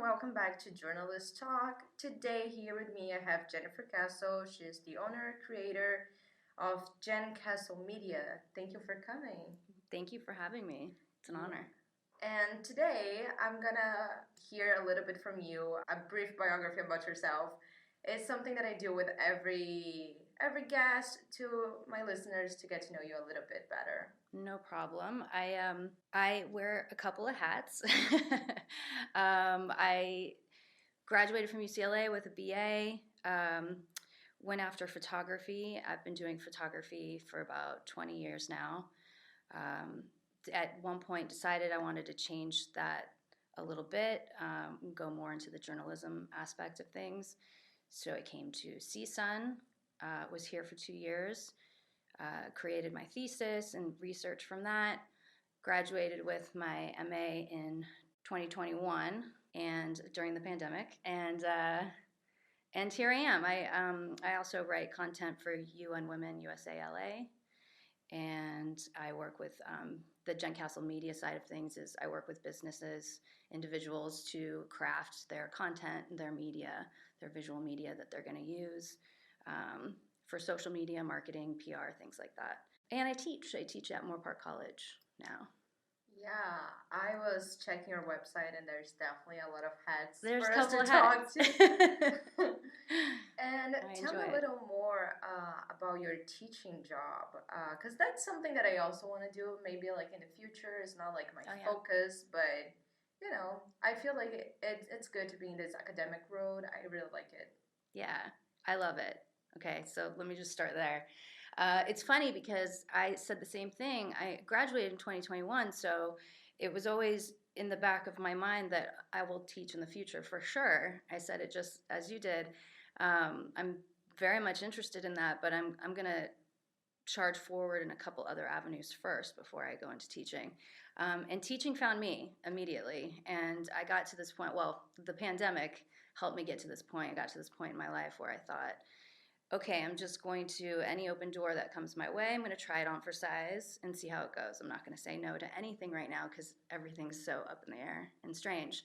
welcome back to Journalist Talk. Today, here with me, I have Jennifer Castle. She's the owner, creator of Jen Castle Media. Thank you for coming. Thank you for having me. It's an honor. And today, I'm gonna hear a little bit from you, a brief biography about yourself. It's something that I do with every guest to my listeners to get to know you a little bit better. No problem. I wear a couple of hats. I graduated from UCLA with a BA. Went after photography. I've been doing photography for about 20 years now. At one point, decided I wanted to change that a little bit, go more into the journalism aspect of things. So I came to CSUN. Was here for 2 years. Created my thesis and research from that, graduated with my MA in 2021 and during the pandemic, and here I am. I also write content for UN Women USA LA, and I work with the Jen Castle Media side of things. Is I work with businesses, individuals to craft their content, their media, their visual media that they're going to use. For social media, marketing, PR, things like that. And I teach at Moorpark College now. Yeah, I was checking your website and there's definitely a lot of hats There's for a us couple to of talk hats. to. And I tell me enjoy a little more about your teaching job, because that's something that I also want to do maybe like in the future. It's not like my focus, but you know, I feel like it's good to be in this academic road. I really like it. Yeah, I love it. Okay, so let me just start there. It's funny because I said the same thing. I graduated in 2021, so it was always in the back of my mind that I will teach in the future for sure. I said it just as you did. I'm very much interested in that, but I'm going to charge forward in a couple other avenues first before I go into teaching. And teaching found me immediately, and I got to this point. Well, the pandemic helped me get to this point. I got to this point in my life where I thought, okay, I'm just going to, any open door that comes my way, I'm going to try it on for size and see how it goes. I'm not going to say no to anything right now because everything's so up in the air and strange.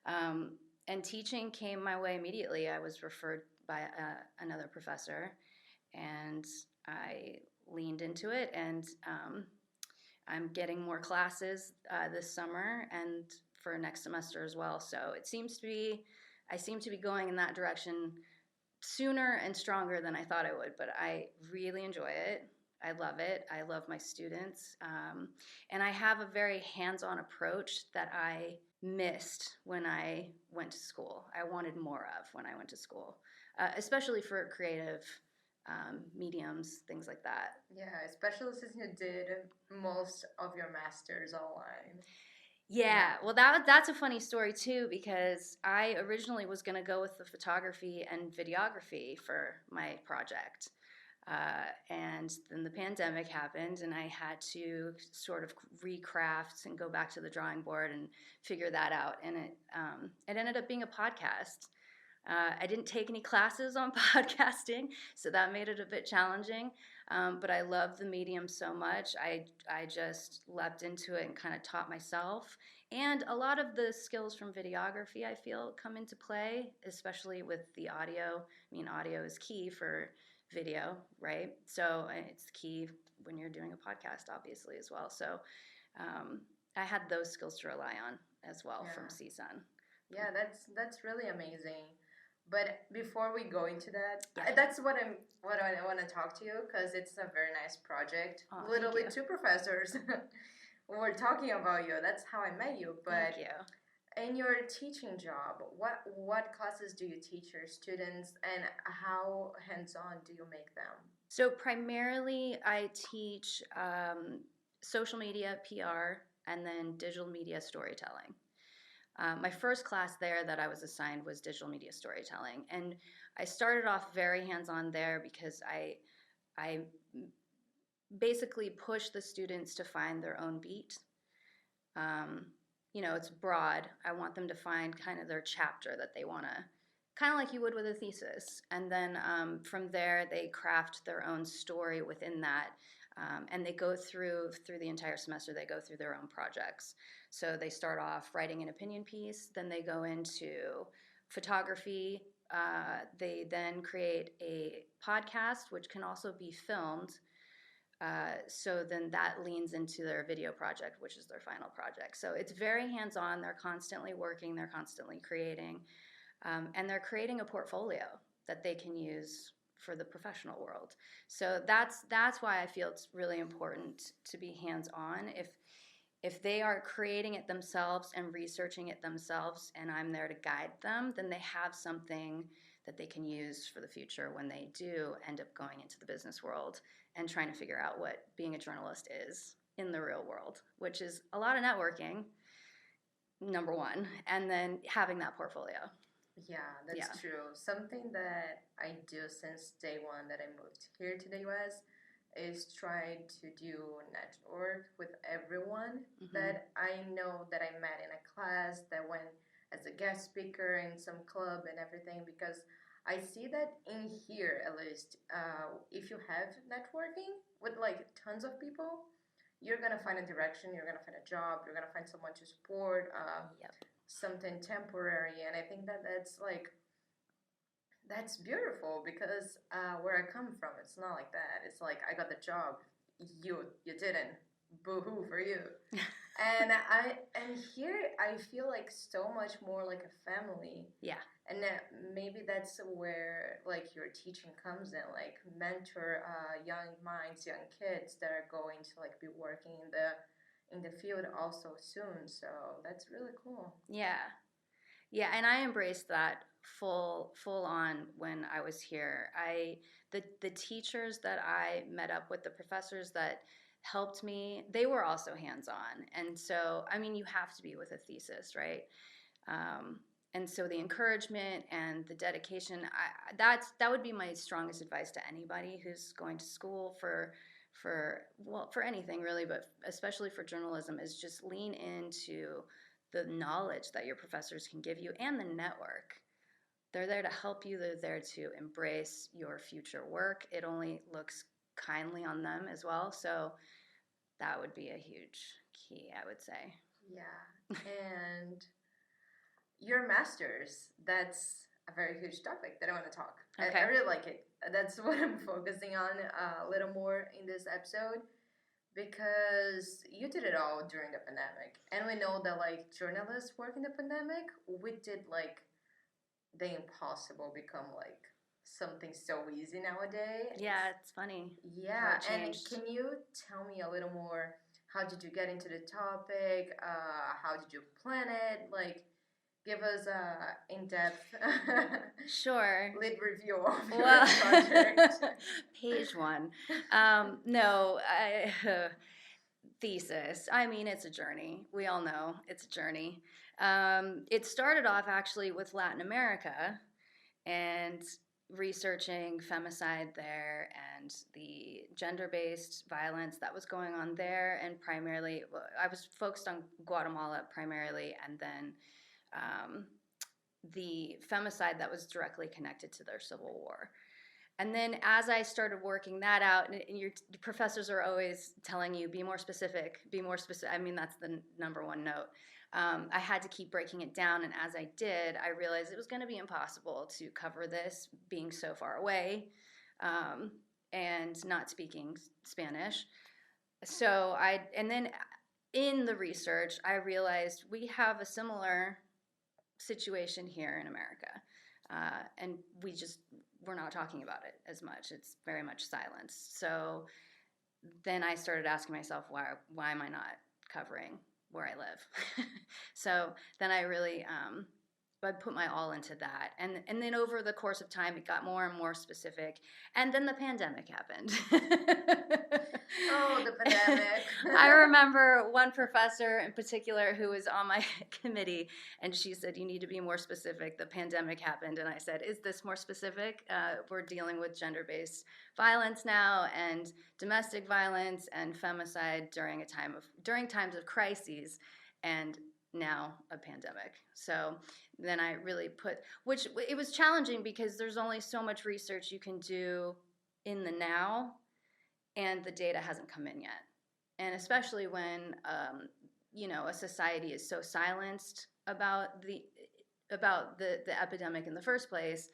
And teaching came my way immediately. I was referred by another professor, and I leaned into it, and I'm getting more classes this summer and for next semester as well. So I seem to be going in that direction sooner and stronger than I thought I would, but I really enjoy it. I love it. I love my students. And I have a very hands-on approach that I missed when I went to school. I wanted more of when I went to school, especially for creative mediums, things like that. Yeah, especially since you did most of your master's online. Yeah, well, that's a funny story too, because I originally was going to go with the photography and videography for my project. And then the pandemic happened, and I had to sort of recraft and go back to the drawing board and figure that out. And it ended up being a podcast. I didn't take any classes on podcasting, so that made it a bit challenging. But I love the medium so much. I just leapt into it and kind of taught myself. And a lot of the skills from videography, I feel, come into play, especially with the audio. I mean, audio is key for video, right? So it's key when you're doing a podcast, obviously, as well. So I had those skills to rely on as well from CSUN. Yeah, that's really amazing. But before we go into that, that's what I want to talk to you, because it's a very nice project. Literally, two professors were talking about you. That's how I met you. But thank you. In your teaching job, what classes do you teach your students, and how hands-on do you make them? So primarily, I teach social media, PR, and then digital media storytelling. My first class there that I was assigned was digital media storytelling, and I started off very hands-on there because I basically push the students to find their own beat. It's broad. I want them to find kind of their chapter that they want to, kind of like you would with a thesis, and then from there they craft their own story within that. And they go through the entire semester, they go through their own projects. So they start off writing an opinion piece, then they go into photography. They then create a podcast, which can also be filmed. So then that leans into their video project, which is their final project. So it's very hands-on. They're constantly working. They're constantly creating. And they're creating a portfolio that they can use for the professional world. So that's why I feel it's really important to be hands-on. If they are creating it themselves and researching it themselves, and I'm there to guide them, then they have something that they can use for the future when they do end up going into the business world and trying to figure out what being a journalist is in the real world, which is a lot of networking, number one, and then having that portfolio. Yeah, that's true. Something that I do since day one that I moved here to the US is try to do network with everyone that I know that I met in a class, that went as a guest speaker in some club and everything, because I see that in here at least, if you have networking with like tons of people, you're gonna find a direction, you're gonna find a job, you're gonna find someone to support, something temporary. And I think that that's beautiful, because where I come from, it's not like that. It's like, I got the job, you didn't. Boo-hoo for you. And here I feel like so much more like a family. Yeah. And maybe that's where like your teaching comes in, like mentor young minds, young kids that are going to like be working in the field also soon. So that's really cool. Yeah. Yeah, and I embraced that full on when I was here. The teachers that I met up with, the professors that helped me, they were also hands-on. And so, I mean, you have to be with a thesis, right? And so the encouragement and the dedication, that would be my strongest advice to anybody who's going to school for anything really, but especially for journalism, is just lean into the knowledge that your professors can give you and the network. They're there to help you. They're there to embrace your future work. It only looks kindly on them as well. So that would be a huge key, I would say. Yeah. And your master's, that's a very huge topic that I want to talk. Okay. I really like it. That's what I'm focusing on a little more in this episode, because you did it all during the pandemic. And we know that like journalists work in the pandemic, we did like the impossible become like something so easy nowadays. Yeah, it's funny. Yeah, and can you tell me a little more, how did you get into the topic? How did you plan it? Like, give us a in-depth sure lead review of your project. Page one. Thesis. I mean, it's a journey. We all know it's a journey. It started off actually with Latin America and researching femicide there and the gender-based violence that was going on there. And primarily, I was focused on Guatemala primarily, and then the femicide that was directly connected to their civil war. And then as I started working that out, and your professors are always telling you, be more specific, be more specific. I mean, that's the number one note. I had to keep breaking it down, and as I did, I realized it was going to be impossible to cover this being so far away and not speaking Spanish. So and then in the research, I realized we have a similar situation here in America, and we're not talking about it as much. It's very much silenced. So then I started asking myself, why am I not covering where I live? So then I really I put my all into that. And then over the course of time, it got more and more specific. And then the pandemic happened. Oh, the pandemic. I remember one professor in particular who was on my committee, and she said, you need to be more specific. The pandemic happened. And I said, is this more specific? We're dealing with gender-based violence now, and domestic violence and femicide during times of crises, and now a pandemic. So then I really which it was challenging because there's only so much research you can do in the now. and the data hasn't come in yet. And especially when a society is so silenced about the epidemic in the first place,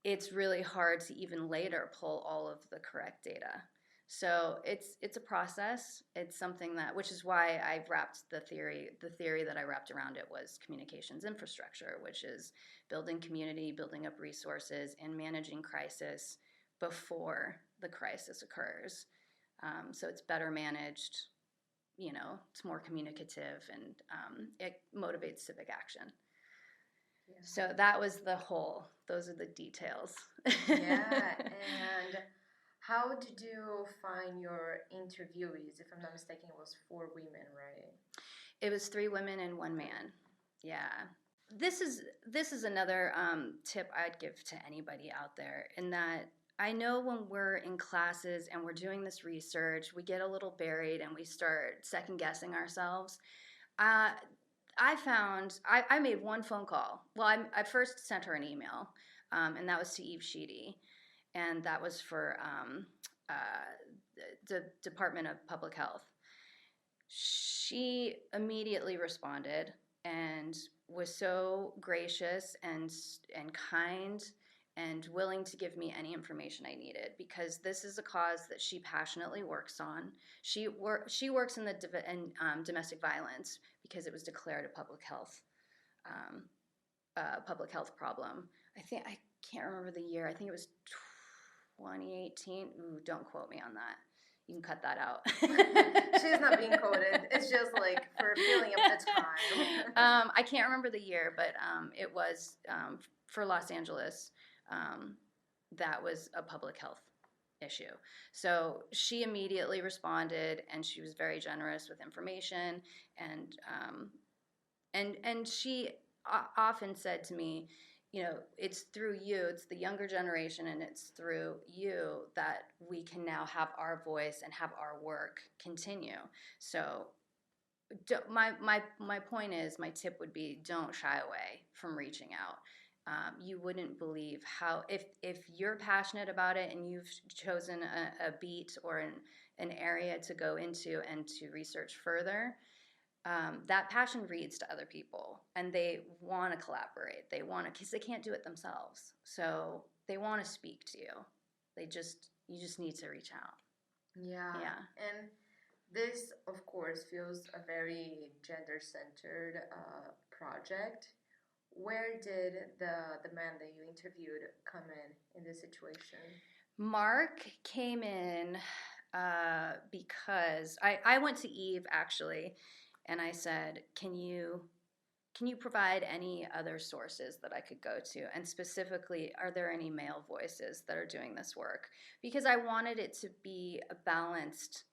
it's really hard to even later pull all of the correct data. So it's a process. It's something which is why I've wrapped the theory that I wrapped around it was communications infrastructure, which is building community, building up resources, and managing crisis before the crisis occurs. So it's better managed, it's more communicative, and it motivates civic action. Yeah. So that was those are the details. Yeah, and how did you find your interviewees? If I'm not mistaken, it was 4 women, right? It was 3 women and 1 man. Yeah. This is another tip I'd give to anybody out there, in that I know when we're in classes and we're doing this research, we get a little buried and we start second guessing ourselves. I found I made 1 phone call. Well, I first sent her an email, and that was to Eve Sheedy, and that was for the Department of Public Health. She immediately responded and was so gracious and kind and willing to give me any information I needed, because this is a cause that she passionately works on. She works in domestic violence because it was declared a public health problem. I can't remember the year. I think it was 2018. Ooh, don't quote me on that. You can cut that out. She's not being quoted. It's just like for feeling of the time. I can't remember the year, but it was for Los Angeles. That was a public health issue. So she immediately responded, and she was very generous with information, and she often said to me, it's through you, it's the younger generation, and it's through you that we can now have our voice and have our work continue. So my point is, my tip would be, don't shy away from reaching out. You wouldn't believe how, if you're passionate about it and you've chosen a beat or an area to go into and to research further, that passion reads to other people, and they want to collaborate. They want to, because they can't do it themselves. So they want to speak to you. You just need to reach out. Yeah. And this, of course, feels a very gender-centered project. Where did the man that you interviewed come in this situation? Mark came in because I went to Eve, actually, and I said, can you provide any other sources that I could go to? And specifically, are there any male voices that are doing this work? Because I wanted it to be a balanced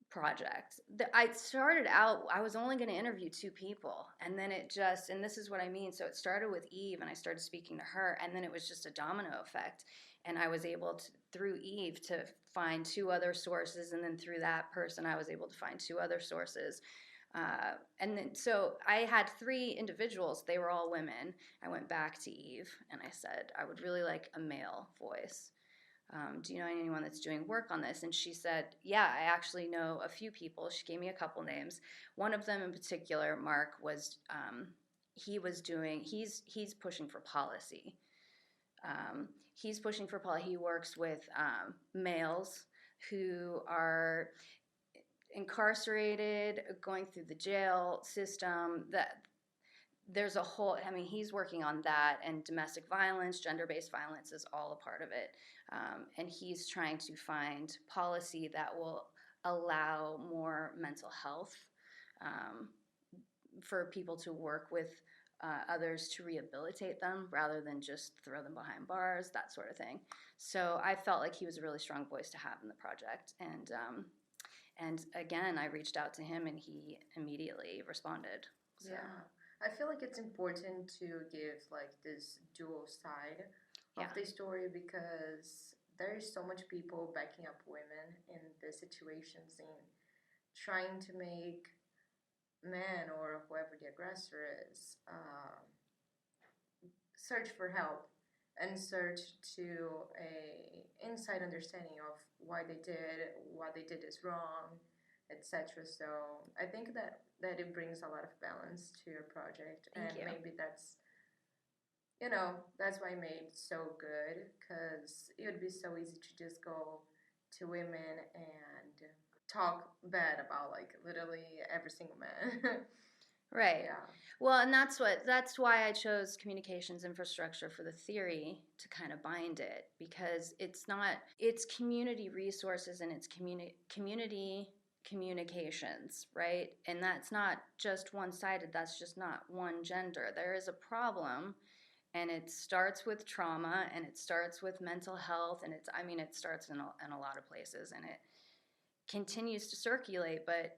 project. I started out, I was only going to interview 2 people, and then and this is what I mean. So it started with Eve, and I started speaking to her, and then it was just a domino effect. And I was able to, through Eve, to find 2 other sources, and then through that person, I was able to find 2 other sources. And then, so I had 3 individuals. They were all women. I went back to Eve, and I said, I would really like a male voice. Do you know anyone that's doing work on this? And she said, yeah, I actually know a few people. She gave me a couple names. One of them in particular, Mark, was he's pushing for policy. He works with males who are incarcerated, going through the jail system. There's a whole, he's working on that, and domestic violence, gender-based violence is all a part of it. And he's trying to find policy that will allow more mental health for people to work with others to rehabilitate them rather than just throw them behind bars, that sort of thing. So I felt like he was a really strong voice to have in the project. And again, I reached out to him, and he immediately responded. So. Yeah. I feel like it's important to give like this dual side of the story, because there is so much people backing up women in the situations and trying to make men or whoever the aggressor is search for help and search to a inside understanding of why they did what they did is wrong, etc. So I think that it brings a lot of balance to your project, Thank you. maybe that's that's why I made it so good, because it would be so easy to just go to women and talk bad about like literally every single man. Right. Yeah. Well, and that's why I chose communications infrastructure for the theory to kind of bind it, because it's community resources and it's community communications, right? And that's not just one-sided, that's just not one gender. There is a problem, and it starts with trauma, and it starts with mental health, and it starts in a lot of places, and it continues to circulate, but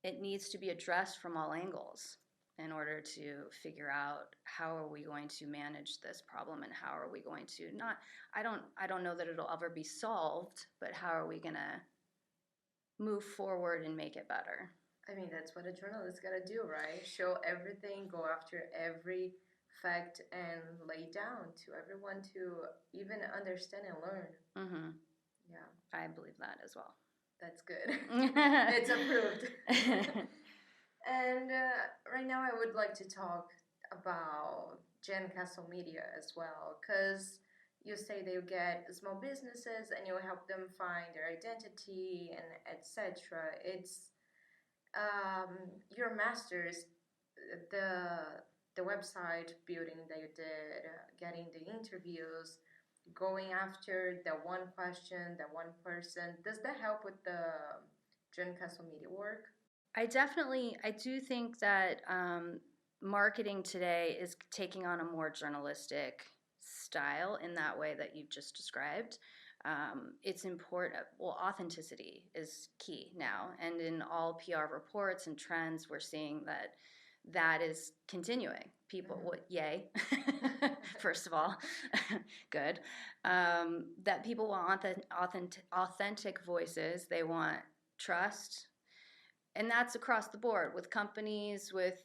it needs to be addressed from all angles in order to figure out how are we going to manage this problem, and how are we going to not I don't know that it'll ever be solved, but how are we going to move forward and make it better. I mean, that's what a journalist got to do, right? Show everything, go after every fact, and lay down to everyone to even understand and learn. Mm-hmm. Yeah. I believe that as well. That's good. It's approved. And right now I would like to talk about Gen Castle Media as well, because you say they get small businesses and you help them find their identity and etc. It's your masters, the website building that you did, getting the interviews, going after the one question, the one person. Does that help with the Gen Castle Media work? I do think that marketing today is taking on a more journalistic style in that way that you've just described. It's important. Well, authenticity is key now, and in all PR reports and trends, we're seeing that is continuing. People, yay! First of all, good. That people want authentic voices. They want trust, and that's across the board with companies, with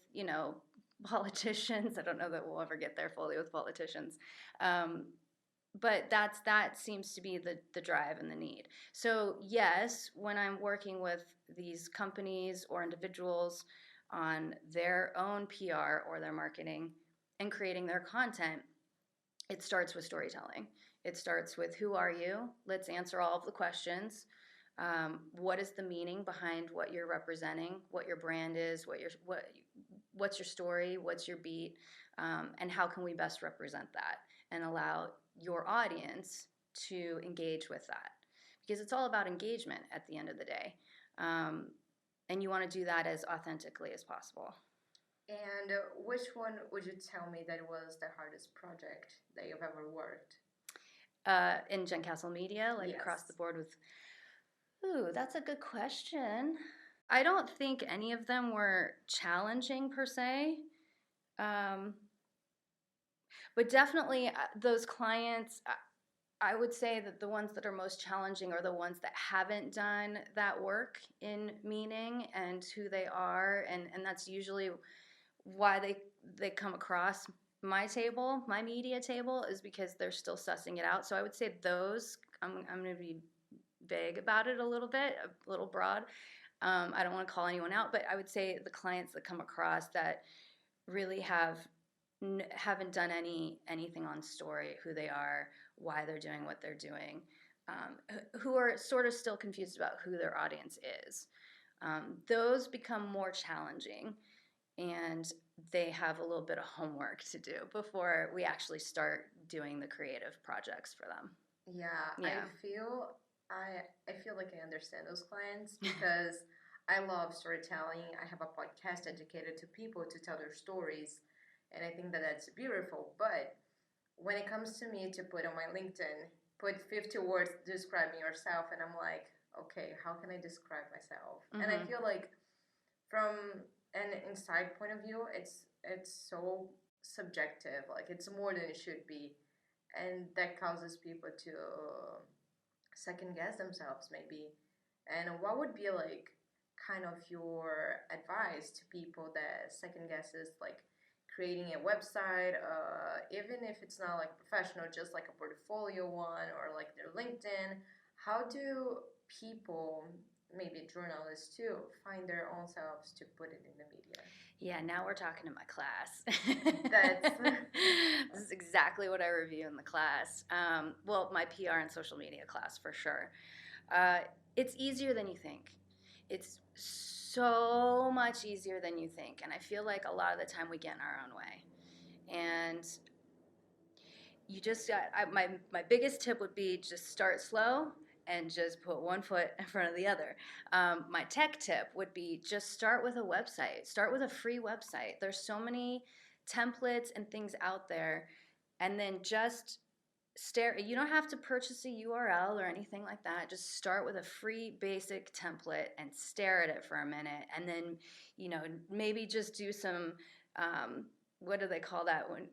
politicians. I don't know that we'll ever get there fully with politicians, but that seems to be the drive and the need. So yes, when I'm working with these companies or individuals on their own PR or their marketing and creating their content, it starts with storytelling. It starts with, who are you? Let's answer all of the questions. What is the meaning behind what you're representing, what your brand is, what's your story, what's your beat, and how can we best represent that and allow your audience to engage with that? Because it's all about engagement at the end of the day. And you want to do that as authentically as possible. And which one would you tell me that was the hardest project that you've ever worked? In Gen Castle Media, like yes. Across the board with... Ooh, that's a good question. I don't think any of them were challenging per se. But definitely those clients, I would say that the ones that are most challenging are the ones that haven't done that work in meaning and who they are. And that's usually why they come across my table, my media table, is because they're still sussing it out. So I would say those, I'm going to be vague about it a little bit, a little broad. I don't want to call anyone out, but I would say the clients that come across that really haven't done anything on story, who they are, why they're doing what they're doing, who are sort of still confused about who their audience is. Those become more challenging, and they have a little bit of homework to do before we actually start doing the creative projects for them. Yeah. I feel like I understand those clients because I love storytelling. I have a podcast dedicated to people to tell their stories, and I think that that's beautiful. But when it comes to me to put on my LinkedIn, put 50 words describing yourself, and I'm like, okay, how can I describe myself? Mm-hmm. And I feel like from an inside point of view, it's so subjective. Like, it's more than it should be, and that causes people to second guess themselves maybe. And what would be like kind of your advice to people that second guesses like creating a website, even if it's not like professional, just like a portfolio one or like their LinkedIn? how do people, maybe journalists too, find their own selves to put it in the media? Yeah, now we're talking to my class. That's This is exactly what I review in the class. Well, my PR and social media class for sure. It's easier than you think. It's so much easier than you think. And I feel like a lot of the time we get in our own way. And you just my biggest tip would be just start slow and just put one foot in front of the other. My tech tip would be just start with a website. Start with a free website. There's so many templates and things out there, and then just stare. You don't have to purchase a URL or anything like that. Just start with a free basic template and stare at it for a minute, and then maybe just do some what do they call that when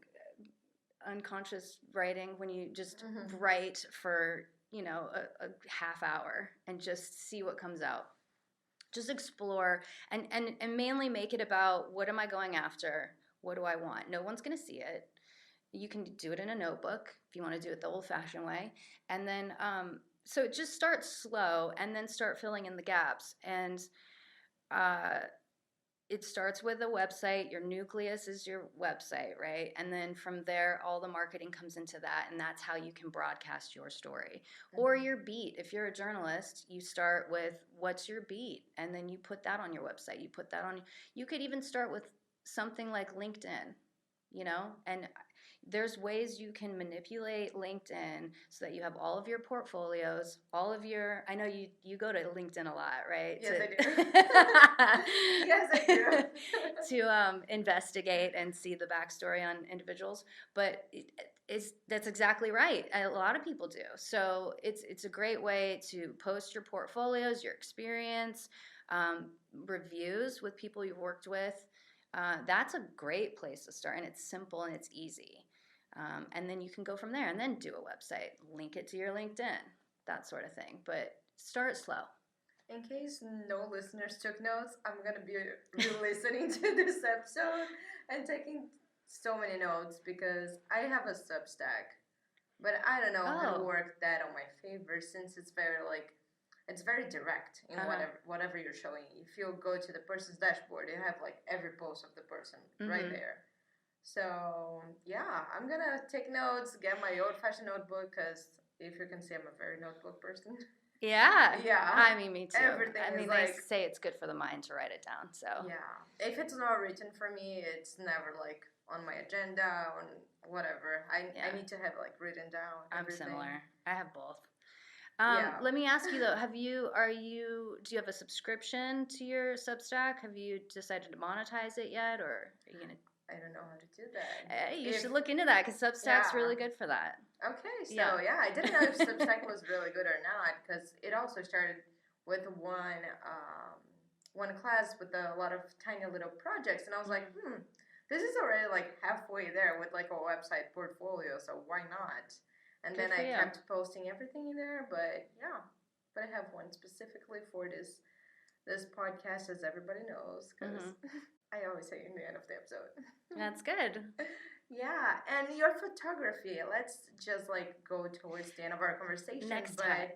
unconscious writing, when you just write for a half hour and just see what comes out. Just explore and mainly make it about what am I going after, what do I want. No one's going to see it. You can do it in a notebook if you want to do it the old-fashioned way, and then so just start slow and then start filling in the gaps. And it starts with a website. Your nucleus is your website, right? And then from there, all the marketing comes into that, and that's how you can broadcast your story. Or your beat. If you're a journalist, you start with what's your beat, and then you put that on your website. You put that on. You could even start with something like LinkedIn, and there's ways you can manipulate LinkedIn so that you have all of your portfolios, all of your, I know you go to LinkedIn a lot, right? Yes, I do. Yes, I do. To investigate and see the backstory on individuals. But that's exactly right. A lot of people do. So it's a great way to post your portfolios, your experience, reviews with people you've worked with. That's a great place to start, and it's simple and it's easy. And then you can go from there and then do a website, link it to your LinkedIn, that sort of thing. But start slow. In case no listeners took notes, I'm going to be re-listening to this episode and taking so many notes because I have a Substack, but I don't know how to work that on my favor since it's very direct in whatever you're showing. If you go to the person's dashboard, you have like every post of the person right there. So, yeah, I'm going to take notes, get my old-fashioned notebook, because if you can see, I'm a very notebook person. Yeah. Yeah. I mean, me too. Everything they say it's good for the mind to write it down, so. Yeah. If it's not written for me, it's never, on my agenda, on whatever. I need to have, written down everything. I'm similar. I have both. Let me ask you though, do you have a subscription to your Substack? Have you decided to monetize it yet, or are you going to? I don't know how to do that. You should look into that because Substack's really good for that. Okay, so I didn't know if Substack was really good or not because it also started with one class with a lot of tiny little projects, and I was like, this is already halfway there with a website portfolio, so why not? And then I kept posting everything in there, but I have one specifically for this podcast, as everybody knows, because I always say in the end of the episode. That's good. Yeah, and your photography. Let's just go towards the end of our conversation. Next time.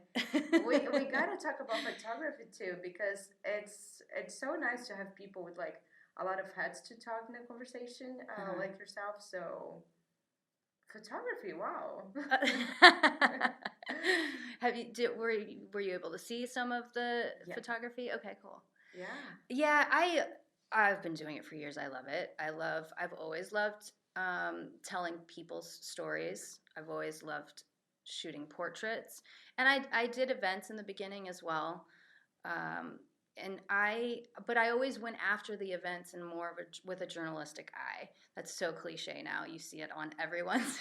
we gotta talk about photography too, because it's so nice to have people with a lot of heads to talk in a conversation, like yourself. So photography, wow. Were you able to see some of the photography? Okay, cool. Yeah. Yeah, I've been doing it for years. I love it. I've always loved telling people's stories. I've always loved shooting portraits, and I did events in the beginning as well. But I always went after the events and more with a journalistic eye. That's so cliche now. You see it on everyone's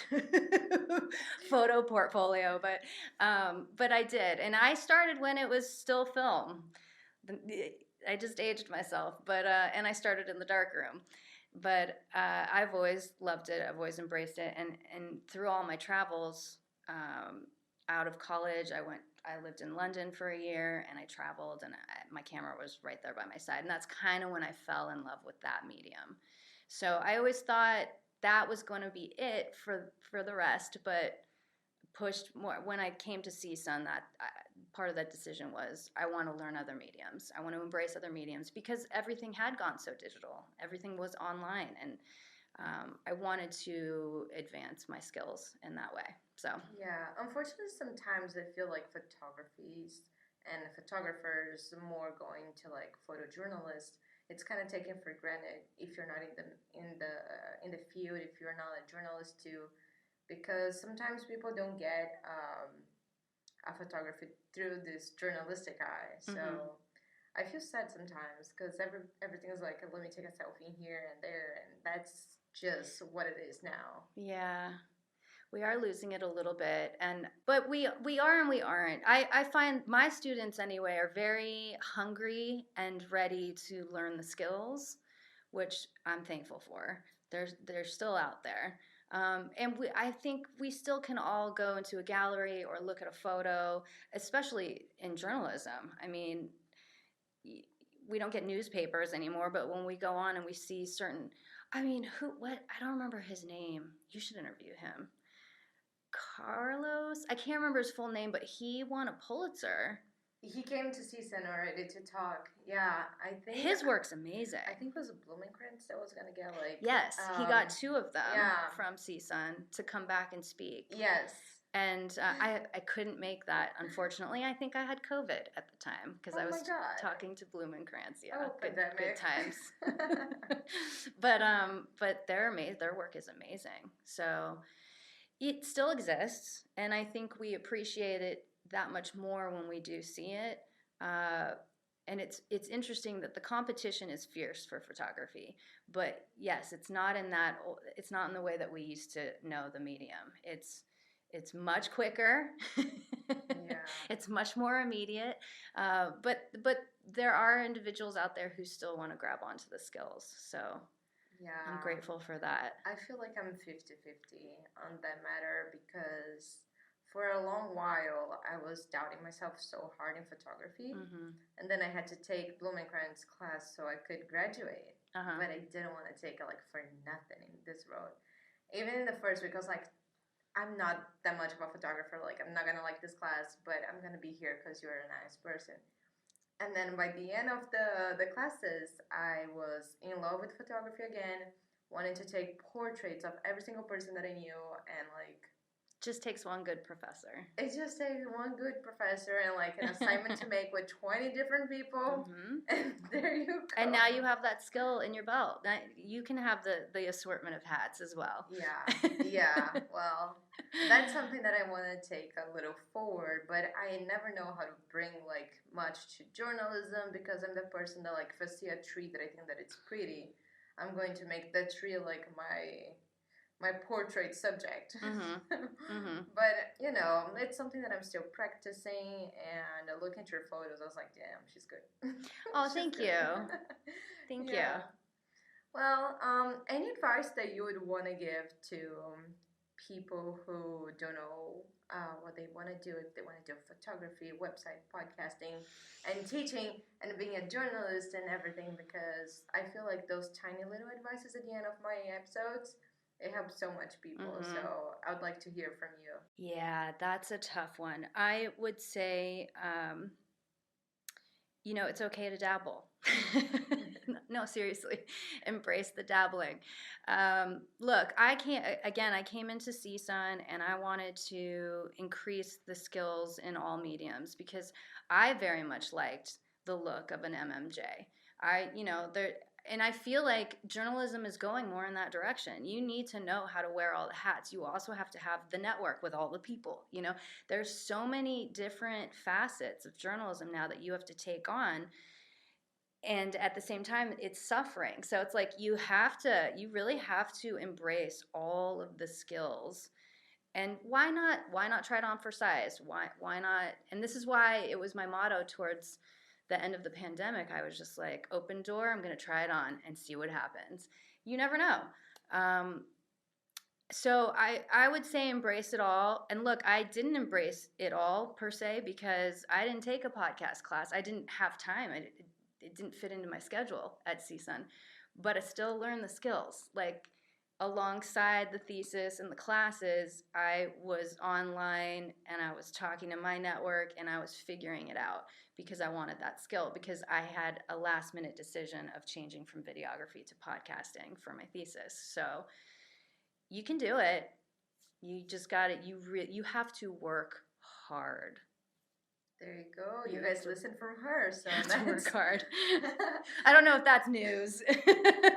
photo portfolio, but I did, and I started when it was still film. I just aged myself, but and I started in the darkroom. But I've always loved it. I've always embraced it, and through all my travels out of college, I lived in London for a year, and I traveled, and my camera was right there by my side, and that's kind of when I fell in love with that medium. So I always thought that was going to be it for the rest, but pushed more when I came to CSUN. part of that decision was I want to learn other mediums. I want to embrace other mediums because everything had gone so digital. Everything was online, and I wanted to advance my skills in that way. So yeah, unfortunately, sometimes I feel like photographies and photographers more going to like photojournalists. It's kind of taken for granted if you're not in the field, if you're not a journalist too, because sometimes people don't get a photography through this journalistic eye. So I feel sad sometimes because everything is like, let me take a selfie in here and there, and that's just what it is now. yeah, we are losing it a little bit, but we are and we aren't. I find my students anyway are very hungry and ready to learn the skills, which I'm thankful for. They're still out there. And I think we still can all go into a gallery or look at a photo, especially in journalism. I mean, we don't get newspapers anymore, but when we go on and we see certain, I mean, I don't remember his name. You should interview him. Carlos, I can't remember his full name, but he won a Pulitzer. He came to CSUN already to talk. Yeah, I think his work's amazing. I think it was Blumenkrantz that was gonna get like. Yes, he got 2 of them from CSUN to come back and speak. Yes. And I couldn't make that, unfortunately. I think I had COVID at the time because I was talking to Blumenkrantz. Yeah, good times. But their work is amazing. So it still exists, and I think we appreciate it that much more when we do see it. And it's interesting that the competition is fierce for photography, but yes, it's not in the way that we used to know the medium. It's much quicker. Yeah. It's much more immediate. But there are individuals out there who still want to grab onto the skills. So yeah, I'm grateful for that. I feel like I'm 50-50 on that matter because for a long while I was doubting myself so hard in photography. And then I had to take Blumenkrantz class so I could graduate. But I didn't want to take it like for nothing in this road. Even in the first week I was like, I'm not that much of a photographer. Like, I'm not going to like this class, but I'm going to be here because you're a nice person. And then by the end of the classes, I was in love with photography again, wanting to take portraits of every single person that I knew, and like... Just takes one good professor. It just takes one good professor and like an assignment to make with 20 different people. And there you go. And now you have that skill in your belt. Now you can have the assortment of hats as well. Yeah. Well, that's something that I want to take a little forward, but I never know how to bring like much to journalism because I'm the person that like if I see a tree that I think that it's pretty, I'm going to make the tree like my portrait subject. But, you know, it's something that I'm still practicing, and looking at your photos, I was like, damn, she's good. Oh, thank you. Thank you. Well, any advice that you would want to give to people who don't know what they want to do, if they want to do photography, website, podcasting, and teaching, and being a journalist and everything, because I feel like those tiny little advices at the end of my episodes, it helps so much people. So I would like to hear from you. Yeah, that's a tough one. I would say, it's okay to dabble. No, seriously, embrace the dabbling. Look, I came into CSUN and I wanted to increase the skills in all mediums because I very much liked the look of an MMJ. And I feel like journalism is going more in that direction. You need to know how to wear all the hats. You also have to have the network with all the people. There's so many different facets of journalism now that you have to take on. And at the same time, it's suffering. So it's like you really have to embrace all of the skills. And why not try it on for size? Why not? And this is why it was my motto towards the end of the pandemic. I was just like, open door, I'm going to try it on and see what happens. You never know. So I would say embrace it all. And look, I didn't embrace it all per se because I didn't take a podcast class. I didn't have time. It didn't fit into my schedule at CSUN. But I still learned the skills. Like, alongside the thesis and the classes, I was online and I was talking to my network and I was figuring it out because I wanted that skill, because I had a last minute decision of changing from videography to podcasting for my thesis. So you can do it. You just got it. You have to work hard. There you go. You guys listen from her, so that's work hard. I don't know if that's news.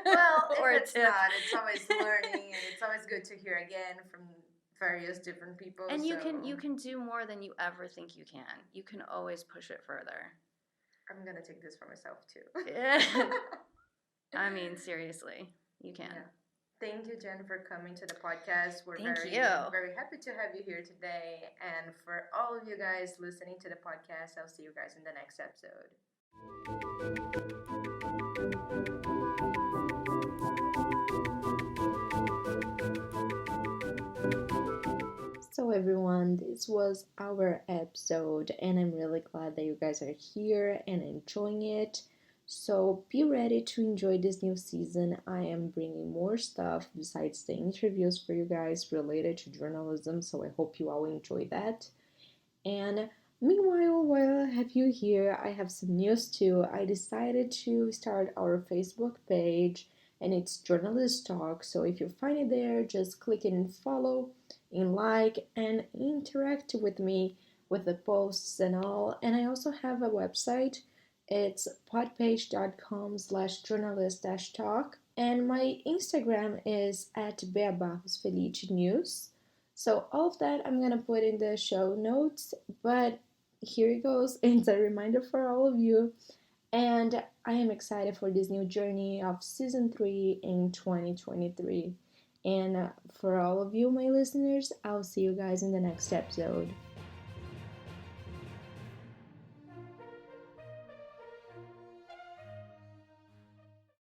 Well, or if it's not, it's always learning, and it's always good to hear again from various different people. And you can do more than you ever think you can. You can always push it further. I'm gonna take this for myself too. I mean, seriously, you can. Yeah. Thank you, Jen, for coming to the podcast. We're very happy to have you here today. And for all of you guys listening to the podcast, I'll see you guys in the next episode. So everyone, this was our episode, and I'm really glad that you guys are here and enjoying it. So be ready to enjoy this new season. I am bringing more stuff besides the interviews for you guys related to journalism, so I hope you all enjoy that. And meanwhile, while I have you here, I have some news too. I decided to start our Facebook page, and it's Journalist Talk. So if you find it there, just click it and follow, and like, and interact with me with the posts and all. And I also have a website. It's podpage.com/journalist-talk, and my Instagram is at Beatriz Barros Felice News. So all of that I'm gonna put in the show notes, but here it goes. It's a reminder for all of you, and I am excited for this new journey of season 3 in 2023. And for all of you, my listeners, I'll see you guys in the next episode.